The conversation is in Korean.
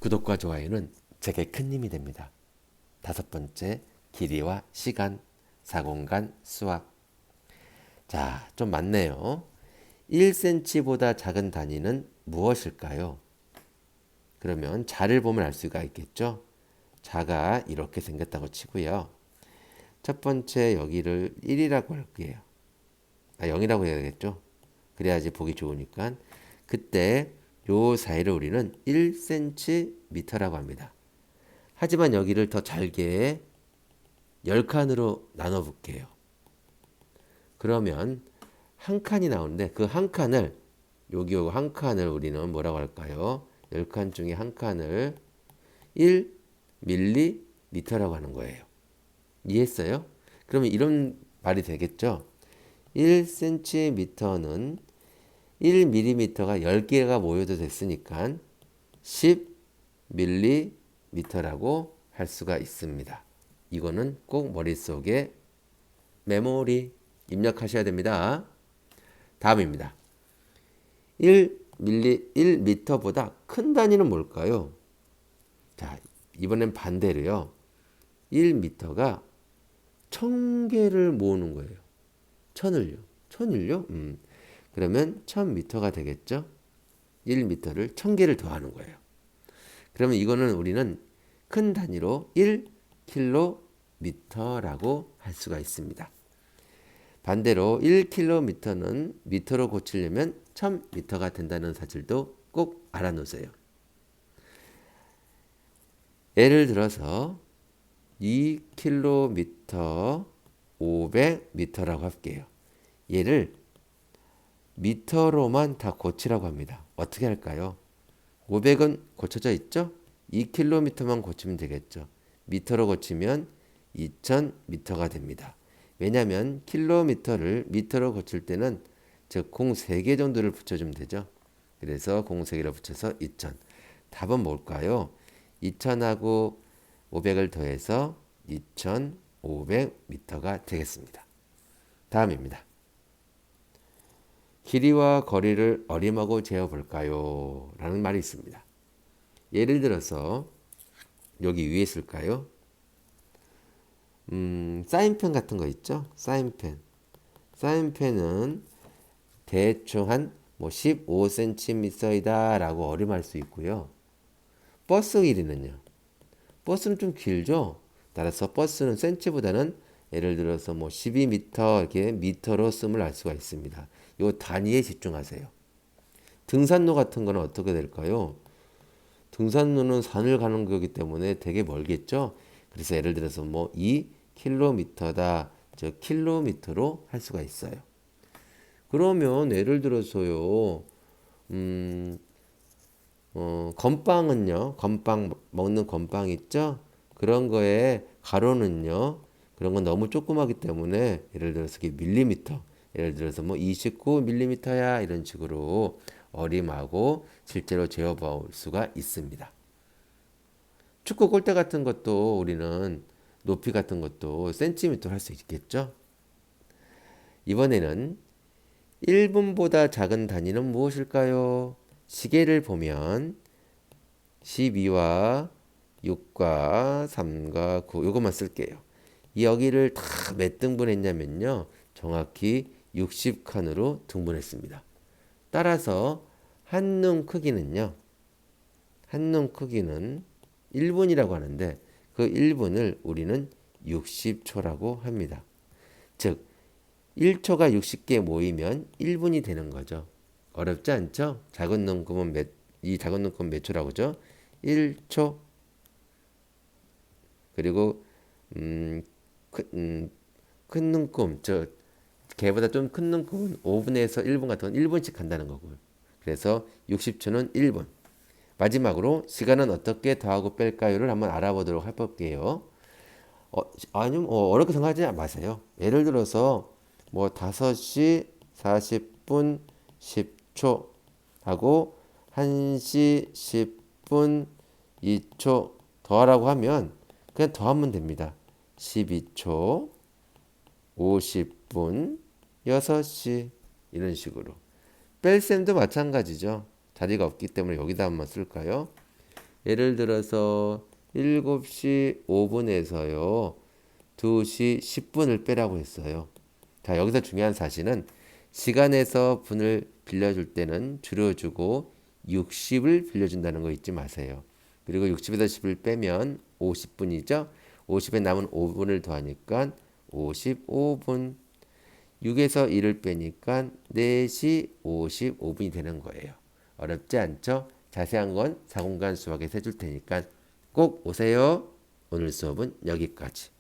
구독과 좋아요는 제게 큰 힘이 됩니다. 다섯 번째, 길이와 시간, 사공간, 수학. 자, 좀 많네요. 1cm보다 작은 단위는 무엇일까요? 그러면 자를 보면 알 수가 있겠죠? 자가 이렇게 생겼다고 치고요. 첫 번째 여기를 1이라고 할게요. 0이라고 해야겠죠? 그래야지 보기 좋으니까. 그때 요 사이를 우리는 1cm라고 합니다. 하지만 여기를 더 잘게 10칸으로 나눠 볼게요. 그러면 한 칸이 나오는데 그 한 칸을 여기 한 칸을 우리는 뭐라고 할까요? 10칸 중에 한 칸을 1mm라고 하는 거예요. 이해했어요? 그러면 이런 말이 되겠죠? 1cm는 1mm가 10개가 모여도 됐으니까 10mm라고 할 수가 있습니다. 이거는 꼭 머릿속에 메모리 입력하셔야 됩니다. 다음입니다. 1m보다 큰 단위는 뭘까요? 자, 이번엔 반대로요. 1m가 1000개를 모으는 거예요. 1000을요. 1000을요? 그러면 1000m가 되겠죠? 1m를 1000개를 더하는 거예요. 그러면 이거는 우리는 큰 단위로 1km라고 할 수가 있습니다. 반대로 1km는 미터로 고치려면 1000m가 된다는 사실도 꼭 알아놓으세요. 예를 들어서 2km 500m라고 할게요. 얘를 미터로만 다 고치라고 합니다. 어떻게 할까요? 500은 고쳐져 있죠? 2km만 고치면 되겠죠. 미터로 고치면 2000m가 됩니다. 왜냐하면 킬로미터를 미터로 고칠 때는 즉 공 3개 정도를 붙여주면 되죠. 그래서 공 3개를 붙여서 2000. 답은 뭘까요? 2000하고 500을 더해서 2500m가 되겠습니다. 다음입니다. 길이와 거리를 어림하고 재어볼까요? 라는 말이 있습니다. 예를 들어서 여기 위에 있을까요? 사인펜 같은 거 있죠? 사인펜. 사인펜은 대충 한 15cm이다 라고 어림할 수 있고요. 버스 길이는요? 버스는 좀 길죠? 따라서 버스는 cm보다는 예를 들어서 12m 이렇게 미터로 씀을 알 수가 있습니다. 이 단위에 집중하세요. 등산로 같은 거는 어떻게 될까요? 등산로는 산을 가는 거기 때문에 되게 멀겠죠? 그래서 예를 들어서 2km다. 즉 킬로미터로 할 수가 있어요. 그러면 예를 들어서요. 건빵은요. 건빵 먹는 건빵 있죠? 그런 거에 가로는요. 그런 건 너무 조그마기 때문에 예를 들어서 밀리미터. 예를 들어서 29mm야 이런 식으로 어림하고 실제로 재어볼 수가 있습니다. 축구 골대 같은 것도 우리는 높이 같은 것도 센티미터로 할 수 있겠죠? 이번에는 1분보다 작은 단위는 무엇일까요? 시계를 보면 12와 6과 3과 9 이것만 쓸게요. 여기를 다 몇 등분했냐면요. 정확히 60칸으로 등분했습니다. 따라서 한눈 크기는요. 한눈 크기는 1분이라고 하는데 그 1분을 우리는 60초라고 합니다. 즉 1초가 60개 모이면 1분이 되는 거죠. 어렵지 않죠? 작은 눈금은 이 작은 눈금 몇 초라고 하죠? 1초. 그리고 큰 눈금, 걔보다 좀 큰 눈금은 5분에서 1분 같은 건 1분씩 간다는 거고요. 그래서 60초는 1분. 마지막으로 시간은 어떻게 더하고 뺄까요를 한번 알아보도록 해볼게요. 아니면 어렵게 생각하지 마세요. 예를 들어서 5시 40분 10초 하고 1시 10분 2초 더하라고 하면 그냥 더하면 됩니다. 12초 50분 6시 이런 식으로. 뺄셈도 마찬가지죠. 자리가 없기 때문에 여기다 한번 쓸까요? 예를 들어서 7시 5분에서요. 2시 10분을 빼라고 했어요. 자, 여기서 중요한 사실은 시간에서 분을 빌려줄 때는 줄여주고 60을 빌려준다는 거 잊지 마세요. 그리고 60에서 10을 빼면 50분이죠. 50에 남은 5분을 더하니까 55분. 6에서 1을 빼니까 4시 55분이 되는 거예요. 어렵지 않죠? 자세한 건 4공간 수학에서 해줄 테니까 꼭 오세요. 오늘 수업은 여기까지.